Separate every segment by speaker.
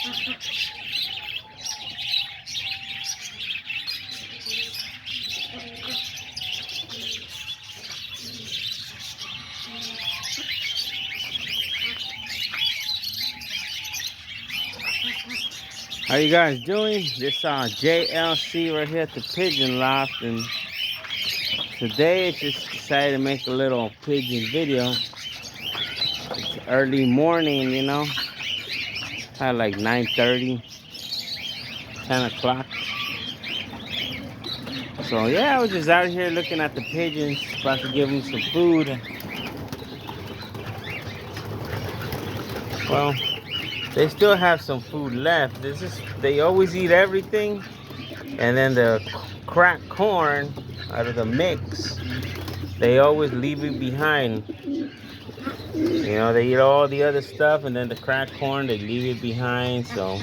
Speaker 1: How you guys doing? This JLC right here at the Pigeon Loft, and today I just decided to make a little pigeon video. It's early morning, you know, kind of like 9:30, 10 o'clock. So yeah, I was just out here looking at the pigeons, about to give them some food. Well, they still have some food left. They always eat everything, and then the cracked corn out of the mix, they always leave it behind. You know, they eat all the other stuff, and then the cracked corn, they leave it behind. So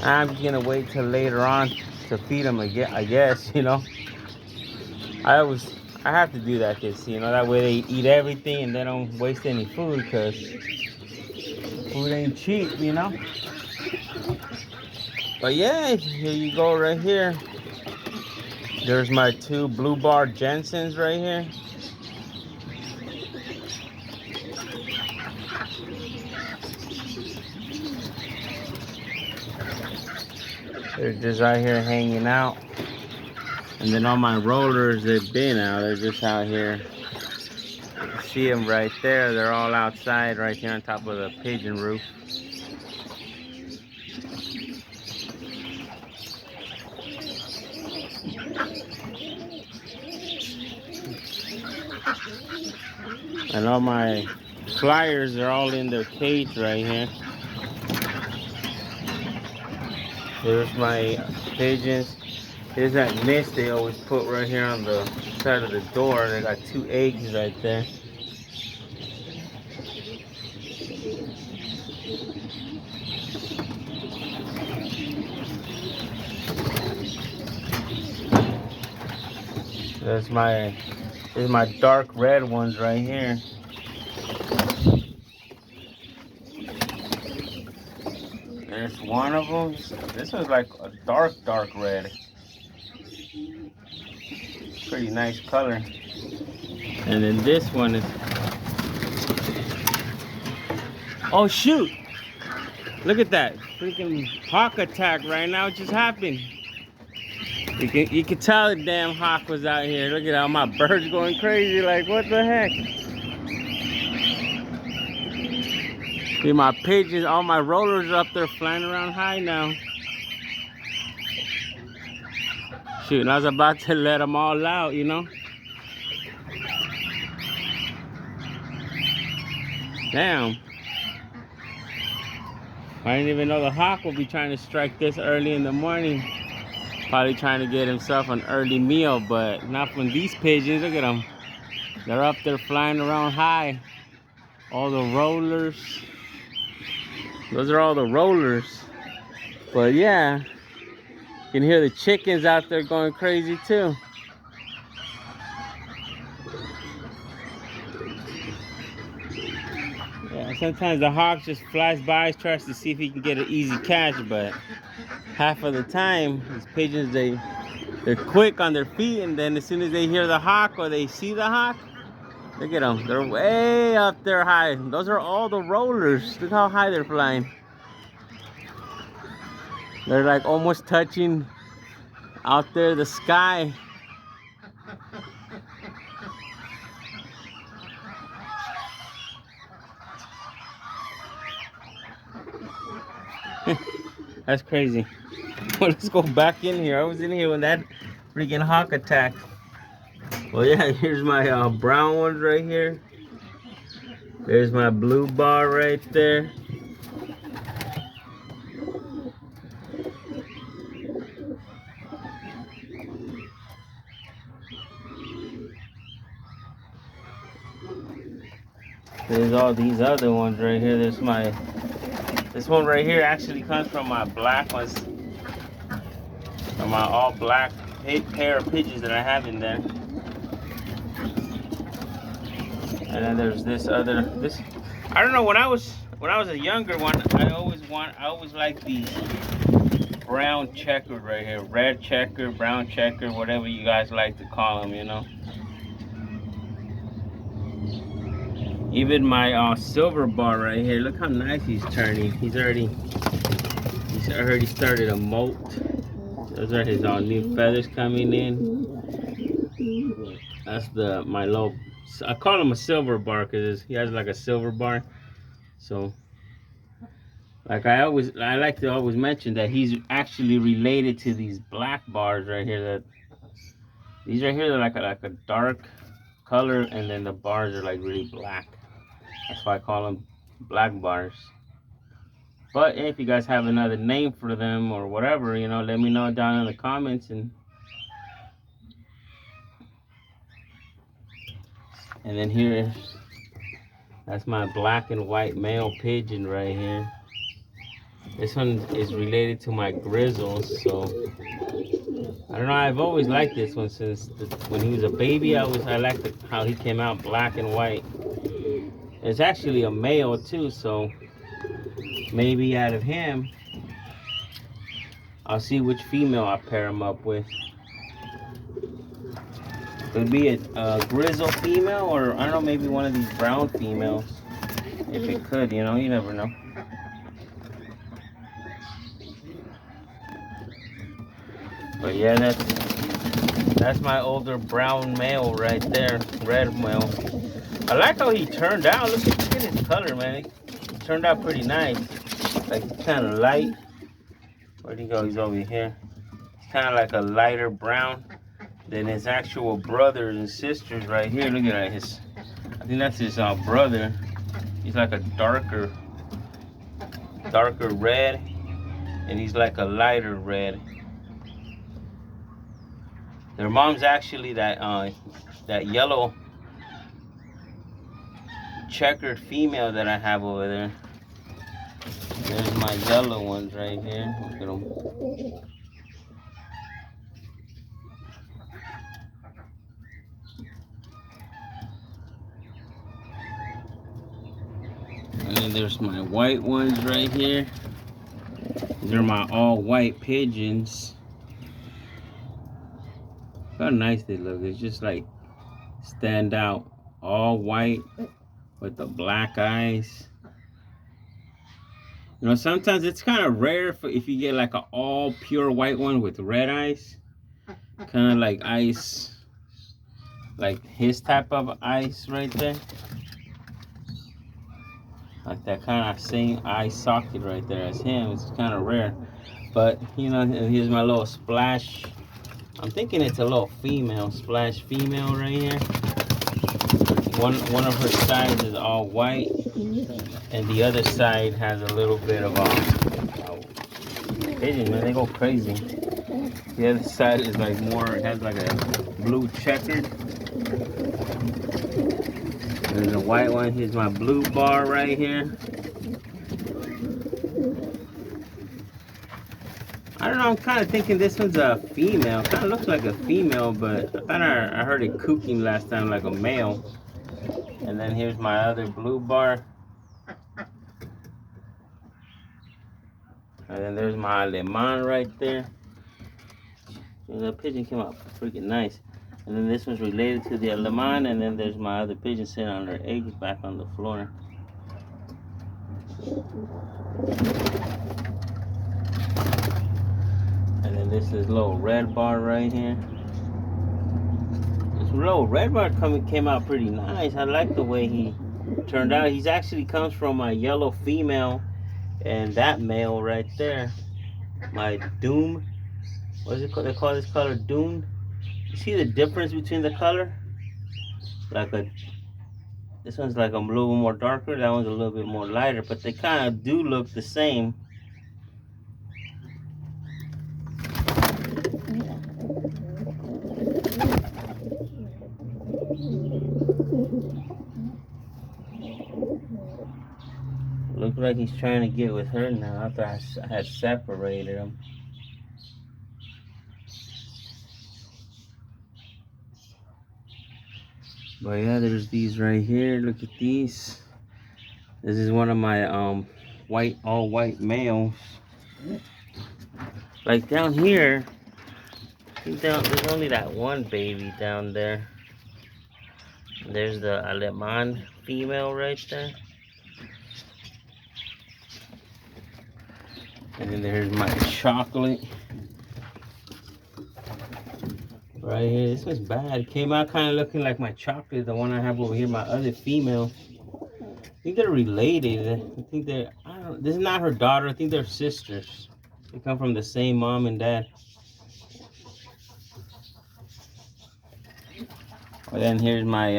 Speaker 1: I'm gonna wait till later on to feed them again, I guess. You know, I have to do that, because you know, that way they eat everything and they don't waste any food, because food ain't cheap, you know. But yeah, here you go right here. There's my two blue bar Jensen's right here. They're just out here hanging out. And then all my rollers, they've been out. They're just out here. You see them right there. They're all outside right here on top of the pigeon roof. And all my flyers are all in their cage right here. There's my pigeons. There's that nest they always put right here on the side of the door. They got 2 eggs right there. There's my dark red ones right here. There's one of them. This one's like a dark red. Pretty nice color. And then this one is... Oh shoot! Look at that. Freaking hawk attack right now. It just happened. You can tell the damn hawk was out here. Look at all my birds going crazy. Like, what the heck? See, my pigeons, all my rollers are up there flying around high now. Shoot, and I was about to let them all out, you know? Damn. I didn't even know the hawk would be trying to strike this early in the morning. Probably trying to get himself an early meal, but not from these pigeons. Look at them. They're up there flying around high. All the rollers. Those are all the rollers. But yeah, you can hear the chickens out there going crazy too. Yeah, sometimes the hawk just flies by, tries to see if he can get an easy catch, but half of the time, these pigeons, they're quick on their feet, and then as soon as they hear the hawk or they see the hawk, look at them. They're way up there high. Those are all the rollers. Look how high they're flying. They're like almost touching out there the sky. That's crazy. Well, let's go back in here. I was in here when that freaking hawk attacked. Well, yeah, here's my brown ones right here. There's my blue bar right there. There's all these other ones right here. There's this one right here actually comes from my black ones. From my all black pair of pigeons that I have in there. And then there's this other, I don't know, when I was a younger one, I always I always like these brown checkered right here. Red checker, brown checker, whatever you guys like to call them, you know. Even my silver bar right here, look how nice he's turning. He's already started a molt. Those are his new feathers coming in. That's my little, I call him a silver bar because he has like a silver bar. So like I like to always mention that he's actually related to these black bars right here. These right here are like a dark color, and then the bars are like really black. That's why I call them black bars. But if you guys have another name for them or whatever, you know, let me know down in the comments. And then that's my black and white male pigeon right here. This one is related to my grizzles, so I don't know. I've always liked this one since when he was a baby. I liked how he came out black and white. It's actually a male too, so maybe out of him, I'll see which female I pair him up with. Could be a grizzle female, or I don't know, maybe one of these brown females. If it could, you know, you never know. But yeah, that's my older brown male right there, red male. I like how he turned out. Look at his color, man. It turned out pretty nice. Like it's kind of light. Where'd he go? He's over here. It's kind of like a lighter brown than his actual brothers and sisters right here. Look at that. I think that's his brother. He's like a darker red, and he's like a lighter red. Their mom's actually that yellow checkered female that I have over there. There's my yellow ones right here. Look at them. And then there's my white ones right here. These are my all white pigeons. Look how nice they look. It's just like stand out, all white with the black eyes. You know, sometimes it's kind of rare if you get like an all pure white one with red eyes. Kind of like ice, like his type of ice right there. Like that kind of same eye socket right there as him. It's kind of rare. But, you know, here's my little splash. I'm thinking it's a little female, splash female right here. One of her sides is all white, and the other side has a little bit of pigeon, man, they go crazy. The other side is like more, it has like a blue checkered. There's a white one. Here's my blue bar right here. I don't know, I'm kind of thinking this one's a female. Kind of looks like a female, but I thought I heard it cooking last time like a male. And then here's my other blue bar. And then there's my alemán right there. And the pigeon came out freaking nice. And then this one's related to the alemán. And then there's my other pigeon sitting on their eggs back on the floor. And then this is little red bar right here. This little red bar came out pretty nice. I like the way he turned out. He's actually comes from a yellow female and that male right there. My doom. What is it called? They call this color doom. You see the difference between the color? This one's like a little more darker. That one's a little bit more lighter, but they kind of do look the same. Looks like he's trying to get with her now after I had separated him. But yeah, there's these right here. Look at these. This is one of my white, all white males. Like down here, I think there's only that one baby down there. There's the Aleman female right there. And then there's my chocolate. Right here, this was bad. It came out kind of looking like my chocolate, the one I have over here, my other female. I think they're related. I think they're, I don't, this is not her daughter. I think they're sisters. They come from the same mom and dad. And then here's my,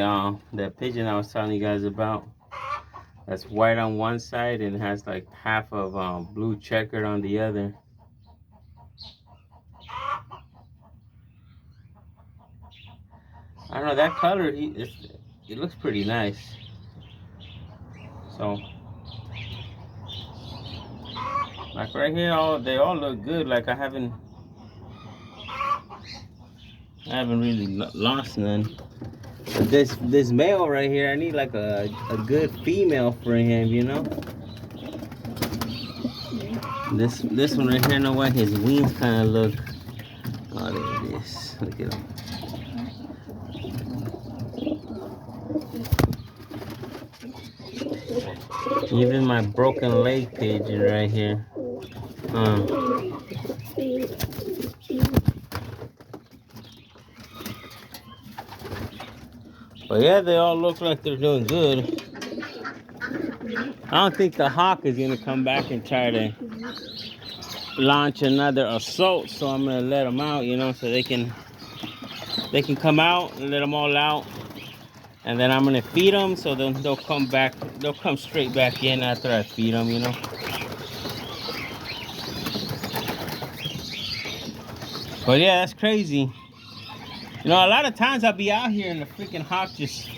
Speaker 1: the pigeon I was telling you guys about. That's white on one side and has like half of blue checkered on the other. I don't know, that color, it looks pretty nice. So, like right here, they all look good. Like I haven't really lost none. But this male right here, I need like a good female for him, you know. This one right here, know what? His wings kind of look. Oh, there it is. Look at him. Even my broken leg pigeon right here. But yeah, they all look like they're doing good. I don't think the hawk is gonna come back and try to launch another assault, so I'm gonna let them out, you know, so they can come out and let them all out, and then I'm gonna feed them, so then they'll come back. They'll come straight back in after I feed them, you know. But yeah, that's crazy. You know, a lot of times I'll be out here and the freaking hawk just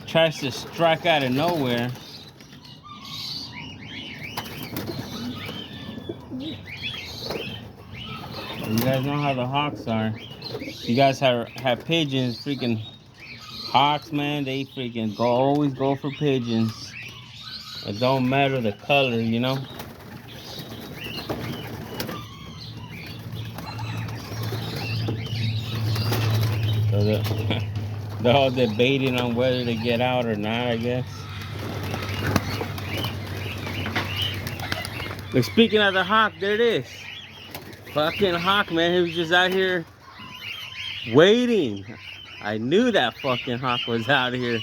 Speaker 1: tries to strike out of nowhere. You guys know how the hawks are. You guys have pigeons, freaking hawks, man. They freaking always go for pigeons. It don't matter the color, you know. So they're all debating on whether to get out or not, I guess. But speaking of the hawk, there it is. Fucking hawk, man. He was just out here waiting. I knew that fucking hawk was out here.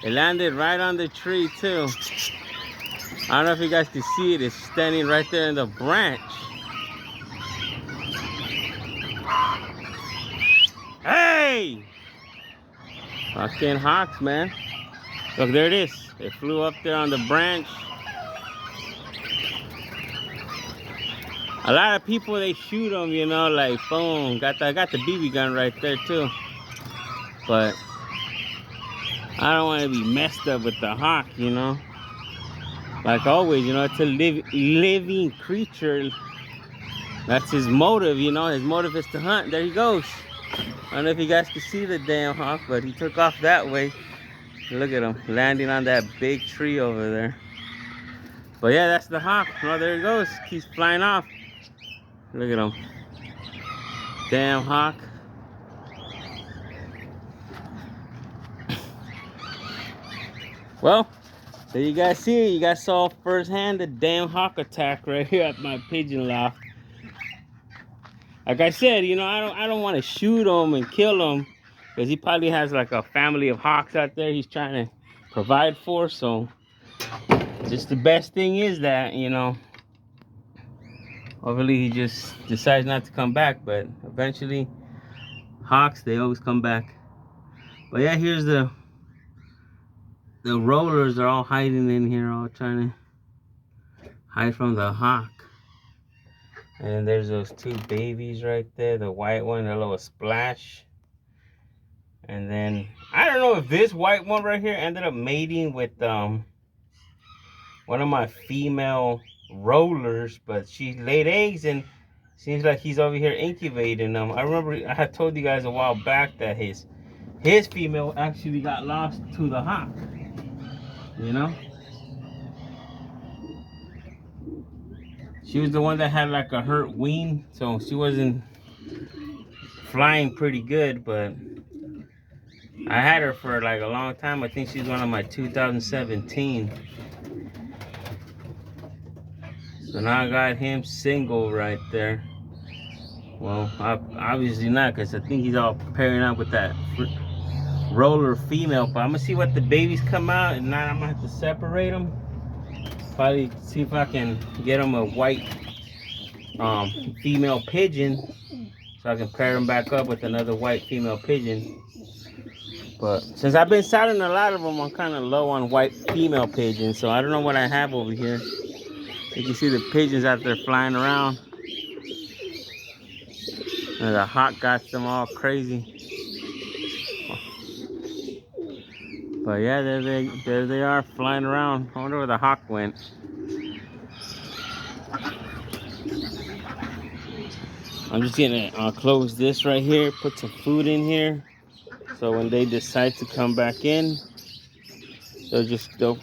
Speaker 1: It landed right on the tree, too. I don't know if you guys can see it. It's standing right there in the branch. Hey! Fucking hawks, man. Look, there it is. It flew up there on the branch. A lot of people, they shoot them, you know, like, boom. I got the BB gun right there, too. But I don't want to be messed up with the hawk, you know. Like always, you know, it's a living creature. That's his motive, you know. His motive is to hunt. There he goes. I don't know if you guys can see the damn hawk, but he took off that way. Look at him landing on that big tree over there. But yeah, that's the hawk. Oh, there he goes. Keeps flying off. Look at him. Damn hawk. Well, so you guys see it. You guys saw firsthand the damn hawk attack right here at my pigeon loft. Like I said, you know, I don't want to shoot him and kill him, because he probably has like a family of hawks out there he's trying to provide for. So just the best thing is that, you know, hopefully he just decides not to come back, but eventually hawks, they always come back. But yeah, here's the rollers are all hiding in here, all trying to hide from the hawk. And there's those two babies right there, the white one, a little splash. And then I don't know if this white one right here ended up mating with one of my female rollers, but she laid eggs and seems like he's over here incubating them. I remember I had told you guys a while back that his female actually got lost to the hawk, you know. She was the one that had like a hurt wing, so she wasn't flying pretty good, but I had her for like a long time. I think she's one of my 2017. So now I got him single right there. Well, obviously not, because I think he's all pairing up with that roller female. But I'm gonna see what the babies come out, and now I'm gonna have to separate them. Probably see if I can get them a white female pigeon, so I can pair them back up with another white female pigeon. But since I've been selling a lot of them, I'm kind of low on white female pigeons, so I don't know what I have over here. You can see the pigeons out there flying around. And the hawk got them all crazy. But yeah, there they are flying around. I wonder where the hawk went. I'm just gonna close this right here, put some food in here, so when they decide to come back in, they'll just go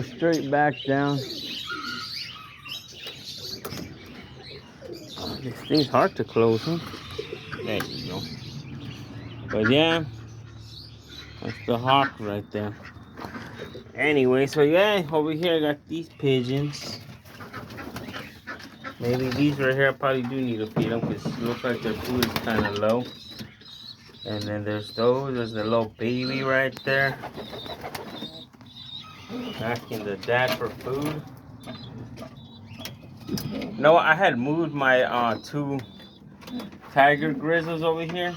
Speaker 1: straight back down. This thing's hard to close, huh? There you go. But yeah, that's the hawk right there. Anyway, so yeah, over here I got these pigeons. Maybe these right here I probably do need to feed them, because it looks like their food is kind of low. And then there's those. There's the little baby right there, asking the dad for food. No, I had moved my 2 tiger grizzles over here,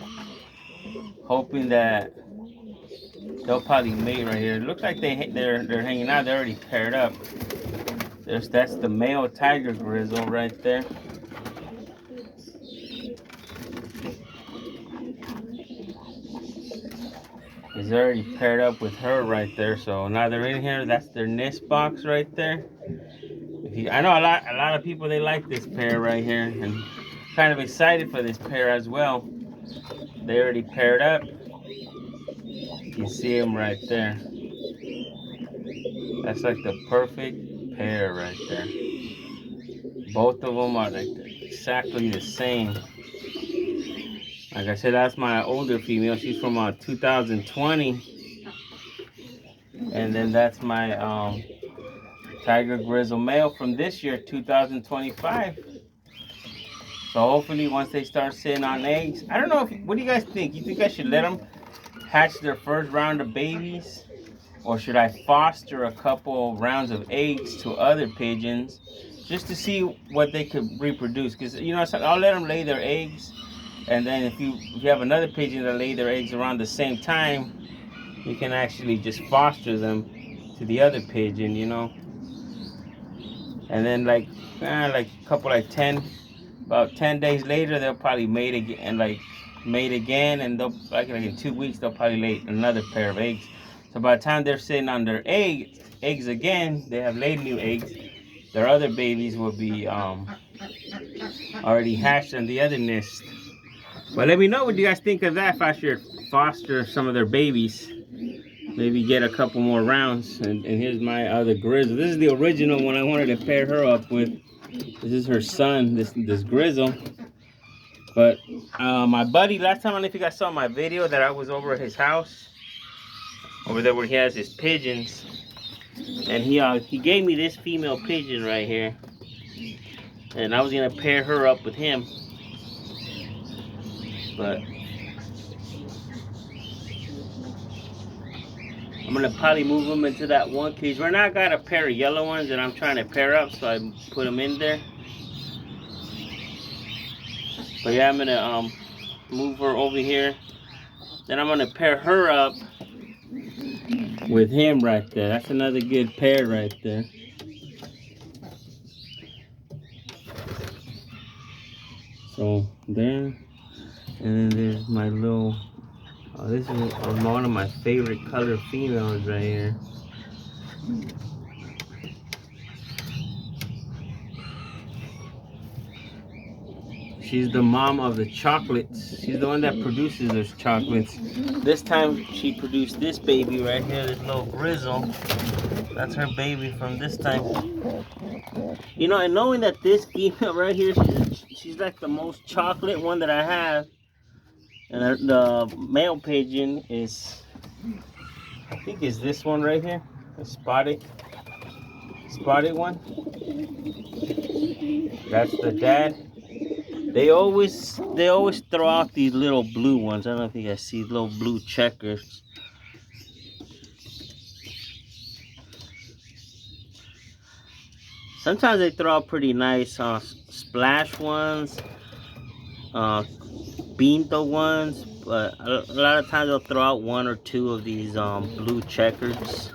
Speaker 1: hoping that they'll probably mate right here. It looks like they're hanging out. They're already paired up. That's the male tiger grizzle right there. He's already paired up with her right there. So now they're in here. That's their nest box right there. I know a lot of people, they like this pair right here, and kind of excited for this pair as well. They already paired up. You can see them right there. That's like the perfect pair right there. Both of them are like exactly the same. Like I said, that's my older female. She's from 2020. And then that's my tiger grizzle male from this year, 2025. So hopefully once they start sitting on eggs, I don't know, what do you guys think? You think I should let them hatch their first round of babies? Or should I foster a couple rounds of eggs to other pigeons just to see what they could reproduce? Because, you know, I'll let them lay their eggs. And then if you have another pigeon that lay their eggs around the same time, you can actually just foster them to the other pigeon, you know. And then like a couple, about 10 days later, they'll probably mate again, and they'll like in 2 weeks they'll probably lay another pair of eggs. So by the time they're sitting on their eggs again, they have laid new eggs. Their other babies will be already hatched on the other nest. But let me know what you guys think of that. If I should foster some of their babies, maybe get a couple more rounds. And here's my other grizzle. This is the original one I wanted to pair her up with. This is her son, this grizzle. But my buddy, last time, I don't know if you guys saw my video that I was over at his house, over there where he has his pigeons, and he gave me this female pigeon right here, and I was gonna pair her up with him, but I'm gonna probably move them into that one cage. Right now I got a pair of yellow ones that I'm trying to pair up, so I put them in there. But yeah, I'm gonna move her over here. Then I'm gonna pair her up with him right there. That's another good pair right there. So there, and then there's my little. This is one of my favorite color females right here. She's the mom of the chocolates. She's the one that produces those chocolates. This time she produced this baby right here, this little grizzle. That's her baby from this time. You know, and knowing that this female right here, she's like the most chocolate one that I have. And the male pigeon is, I think is this one right here. The spotted one. That's the dad. They always throw out these little blue ones. I don't know if you guys see little blue checkers. Sometimes they throw out pretty nice splash ones, pinto ones, but a lot of times they'll throw out one or two of these blue checkers.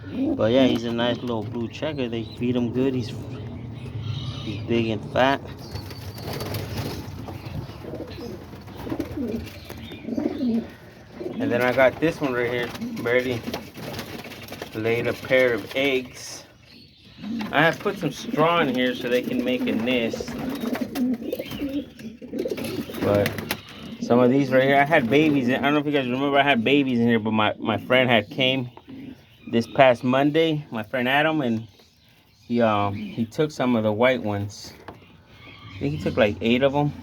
Speaker 1: But yeah, he's a nice little blue checker. They feed him good. He's big and fat. And then I got this one right here, ready. Laid a pair of eggs. I have put some straw in here so they can make a nest. But some of these right here, I had babies. I don't know if you guys remember, I had babies in here, but my friend had came this past Monday, my friend Adam, and he took some of the white ones. I think he took like 8 of them.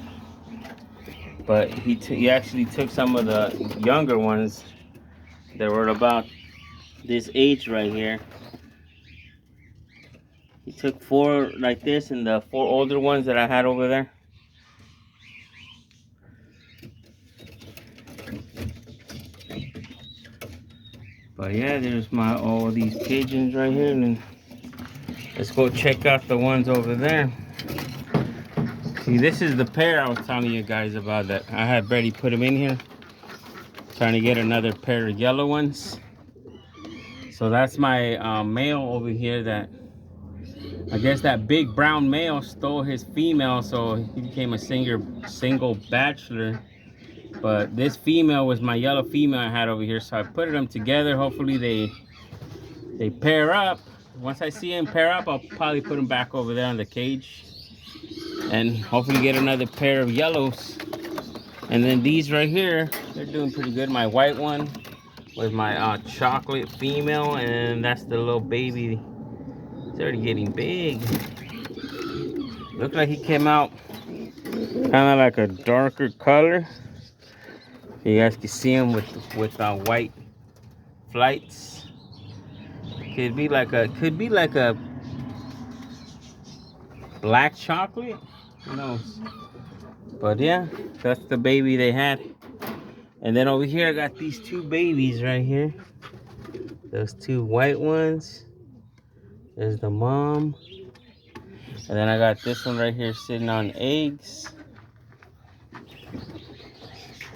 Speaker 1: But he actually took some of the younger ones that were about this age right here. He took 4 like this and the 4 older ones that I had over there. But yeah, there's all these pigeons right here, and then let's go check out the ones over there. See, this is the pair I was telling you guys about that I had already put them in here. Trying to get another pair of yellow ones. So that's my male over here that I guess that big brown male stole his female, so he became a single bachelor. But this female was my yellow female I had over here, so I put them together. Hopefully they pair up. Once I see them pair up, I'll probably put them back over there in the cage. And hopefully get another pair of yellows. And then these right here, they're doing pretty good. My white one with my chocolate female, and that's the little baby. It's already getting big. Looks like he came out kind of like a darker color. You guys can see him with white flights. Could be like a black chocolate. Who knows? But yeah, that's the baby they had. And then over here I got these 2 babies right here. Those 2 white ones. There's the mom. And then I got this one right here sitting on eggs.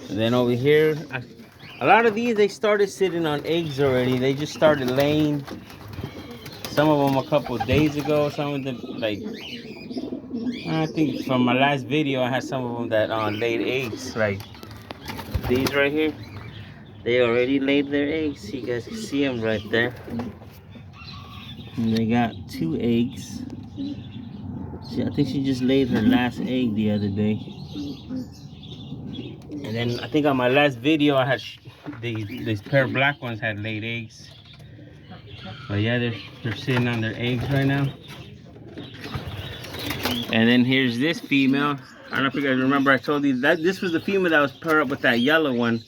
Speaker 1: And then over here, a lot of these, they started sitting on eggs already. They just started laying. Some of them a couple of days ago. Some of them, like, I think from my last video, I had some of them that laid eggs. Like these right here. They already laid their eggs. You guys can see them right there. And they got 2 eggs. See, I think she just laid her last egg the other day. And then I think on my last video I had these pair of black ones had laid eggs. But yeah, they're sitting on their eggs right now. And then here's this female. I don't know if you guys remember, I told you that this was the female that was paired up with that yellow one.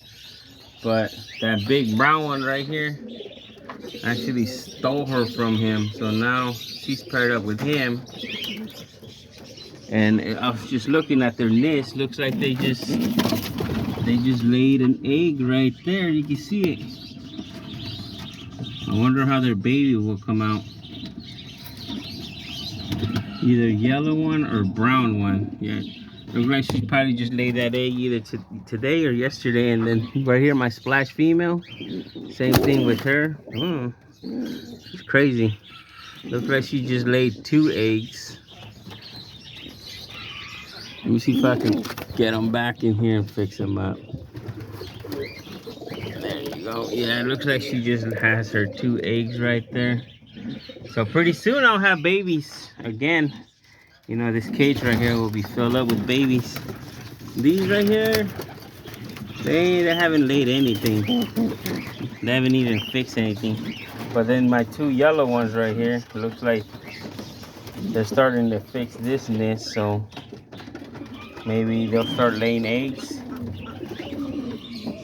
Speaker 1: But that big brown one right here actually stole her from him. So now she's paired up with him. And I was just looking at their nest. Looks like they just laid an egg right there. You can see it. I wonder how their baby will come out. Either yellow one or brown one. Yeah, looks like she probably just laid that egg either today or yesterday. And then right here, my splash female. Same thing with her. It's crazy. Looks like she just laid 2 eggs. Let me see if I can get them back in here and fix them up. There you go. Yeah, it looks like she just has her 2 eggs right there. So pretty soon I'll have babies again. You know, this cage right here will be filled up with babies. These right here, They haven't laid anything. They haven't even fixed anything. But then my two yellow ones right here, looks like they're starting to fix this nest, so maybe they'll start laying eggs.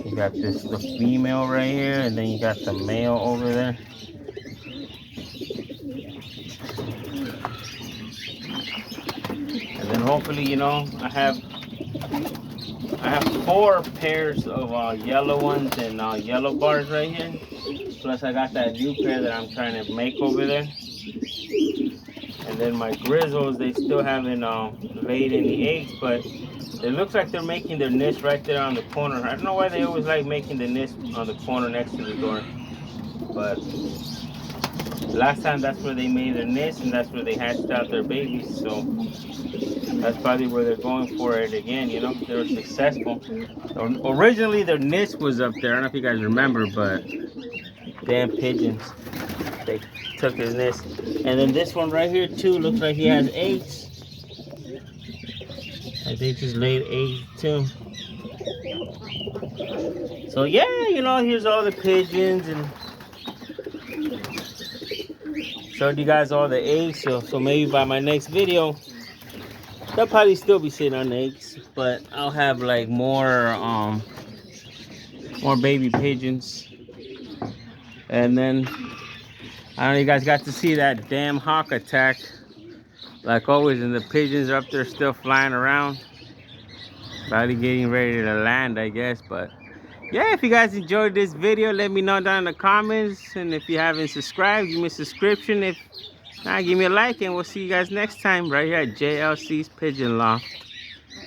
Speaker 1: You got the female right here, and then you got the male over there. And then hopefully, you know, I have 4 pairs of yellow ones and yellow bars right here. Plus I got that new pair that I'm trying to make over there. And then my grizzles, they still haven't laid any eggs, but it looks like they're making their nest right there on the corner. I don't know why they always like making the nest on the corner next to the door. But last time that's where they made their nest and that's where they hatched out their babies. So that's probably where they're going for it again, you know. They were successful. Originally their nest was up there. I don't know if you guys remember, but damn pigeons. They took his nest. And then this one right here too looks like he has eggs. And they just laid eggs too. So yeah, you know, here's all the pigeons and showed you guys all the eggs. So maybe by my next video, they'll probably still be sitting on eggs, but I'll have like more baby pigeons. And then I don't know, you guys got to see that damn hawk attack. Like always, and the pigeons are up there still flying around. Probably getting ready to land, I guess. But yeah, if you guys enjoyed this video, let me know down in the comments. And if you haven't subscribed, give me a subscription. If not, give me a like, and we'll see you guys next time right here at JLC's Pigeon Loft.